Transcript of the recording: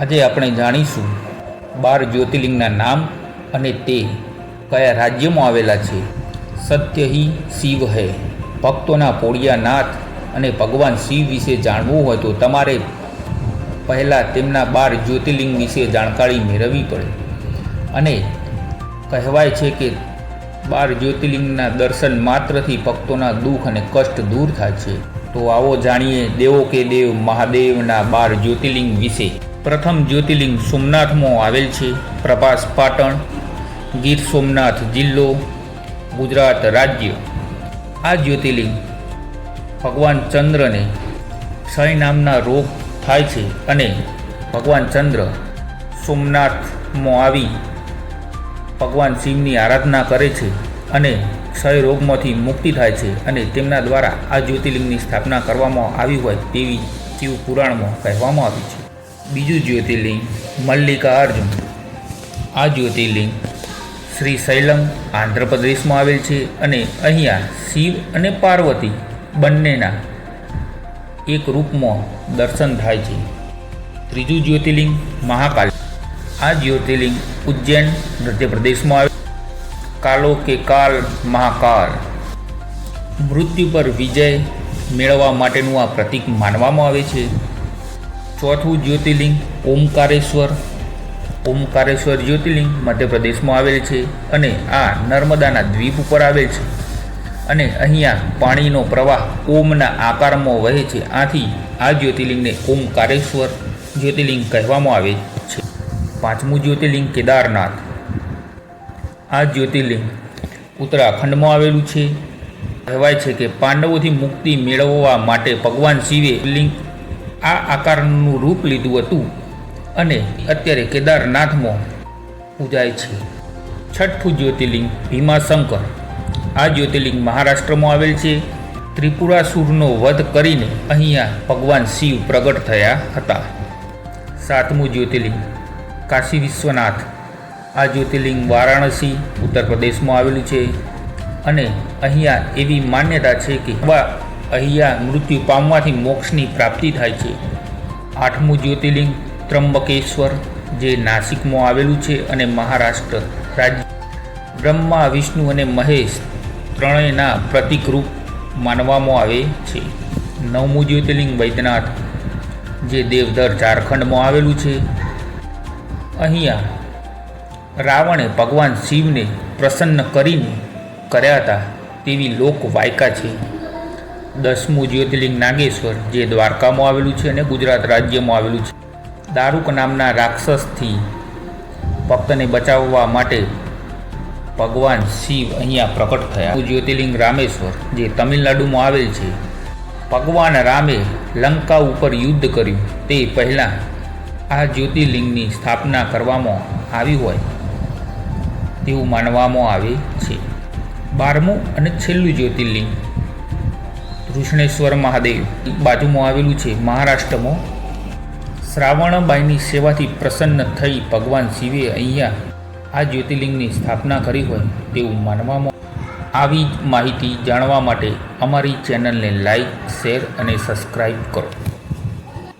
આજે આપણે જાણીશું 12 જ્યોતિર્લિંગના નામ અને તે કયા રાજ્યમાં આવેલા છે। સત્ય હી શિવ હૈ। ભક્તોના પોળિયા નાથ અને ભગવાન શિવ વિશે જાણવું હોય તો તમારે પહેલાં તેમના 12 જ્યોતિર્લિંગ વિશે જાણકારી મેળવવી પડે અને કહેવાય છે કે 12 જ્યોતિર્લિંગના દર્શન માત્રથી ભક્તોના દુઃખ અને કષ્ટ દૂર થાય છે। તો આવો જાણીએ દેવો કે દેવ મહાદેવના 12 જ્યોતિર્લિંગ વિશે। પ્રથમ જ્યોતિર્લિંગ સોમનાથમાં આવેલ છે। પ્રભાસ પાટણ, ગીર સોમનાથ જિલ્લો, ગુજરાત રાજ્ય। આ જ્યોતિર્લિંગ ભગવાન ચંદ્રને ક્ષય નામના રોગ થાય છે અને ભગવાન ચંદ્ર સોમનાથમાં આવી ભગવાન શિવની આરાધના કરે છે અને ક્ષય રોગમાંથી મુક્તિ થાય છે અને તેમના દ્વારા આ જ્યોતિર્લિંગની સ્થાપના કરવામાં આવી હોય તેવી શિવ પુરાણમાં કહેવામાં આવી છે। બીજું જ્યોતિર્લિંગ મલ્લિકાર્જુન। આ જ્યોતિર્લિંગ શ્રી શૈલમ આંધ્રપ્રદેશમાં આવેલ છે અને અહીંયા શિવ અને પાર્વતી બંનેના એક રૂપમાં દર્શન થાય છે। ત્રીજું જ્યોતિર્લિંગ મહાકાલ। આ જ્યોતિર્લિંગ ઉજ્જૈન મધ્યપ્રદેશમાં આવેલ કાલો કે કાલ મહાકાલ। મૃત્યુ પર વિજય મેળવવા માટેનું આ પ્રતીક માનવામાં આવે છે। ચોથું જ્યોતિર્લિંગ ઓમકારેશ્વર। ઓમકારેશ્વર જ્યોતિર્લિંગ મધ્યપ્રદેશમાં આવેલ છે અને આ નર્મદાના દ્વીપ ઉપર આવેલ છે અને અહીંયા પાણીનો પ્રવાહ ઓમના આકારમાં વહે છે, આથી આ જ્યોતિર્લિંગને ઓમકારેશ્વર જ્યોતિર્લિંગ કહેવામાં આવે છે। પાંચમું જ્યોતિર્લિંગ કેદારનાથ। આ જ્યોતિર્લિંગ ઉત્તરાખંડમાં આવેલું છે। કહેવાય છે કે પાંડવોથી મુક્તિ મેળવવા માટે ભગવાન શિવે લિંગ આ આકારનું રૂપ લીધું હતું અને અત્યારે કેદારનાથમાં પૂજાય છે। છઠ્ઠું જ્યોતિર્લિંગ ભીમાશંકર। આ જ્યોતિર્લિંગ મહારાષ્ટ્રમાં આવેલ છે। ત્રિપુરાસુરનો વધ કરીને અહીંયા ભગવાન શિવ પ્રગટ થયા હતા। સાતમું જ્યોતિર્લિંગ કાશી વિશ્વનાથ। આ જ્યોતિર્લિંગ વારાણસી ઉત્તર પ્રદેશમાં આવેલું છે અને અહીંયા એવી માન્યતા છે કે અહીંયા મૃત્યુ પામવાથી મોક્ષની પ્રાપ્તિ થાય છે। આઠમું જ્યોતિર્લિંગ ત્રંબકેશ્વર, જે નાસિકમાં આવેલું છે અને મહારાષ્ટ્ર રાજ્ય બ્રહ્મા, વિષ્ણુ અને મહેશ ત્રણેયના પ્રતીકરૂપ માનવામાં આવે છે। નવમું જ્યોતિર્લિંગ વૈદ્યનાથ, જે દેવધર ઝારખંડમાં આવેલું છે। અહીંયા રાવણે ભગવાન શિવને પ્રસન્ન કરીને કર્યા હતા તેવી લોકવાયકા છે। 10મું જ્યોતિર્લિંગ નાગેશ્વર, જે દ્વારકામાં આવેલું છે અને ગુજરાત રાજ્યમાં આવેલું છે। દારૂક નામના રાક્ષસથી ભક્તને બચાવવા માટે ભગવાન શિવ અહીંયા પ્રકટ થયા। જ્યોતિર્લિંગ રામેશ્વર, જે તમિલનાડુમાં આવેલ છે। ભગવાન રામે લંકા ઉપર યુદ્ધ કર્યું તે પહેલાં આ જ્યોતિર્લિંગની સ્થાપના કરવામાં આવી હોય તેવું માનવામાં આવે છે। 12મું અને છેલ્લું જ્યોતિર્લિંગ કૃષ્ણેશ્વર મહાદેવ, બાજુમાં આવેલું છે મહારાષ્ટ્રમાં। શ્રાવણબાઈની સેવાથી પ્રસન્ન થઈ ભગવાન શિવે અહીંયા આ જ્યોતિર્લિંગની સ્થાપના કરી હોય તેવું માનવામાં। આવી જ માહિતી જાણવા માટે અમારી ચેનલને લાઈક, શેર અને સબસ્ક્રાઈબ કરો।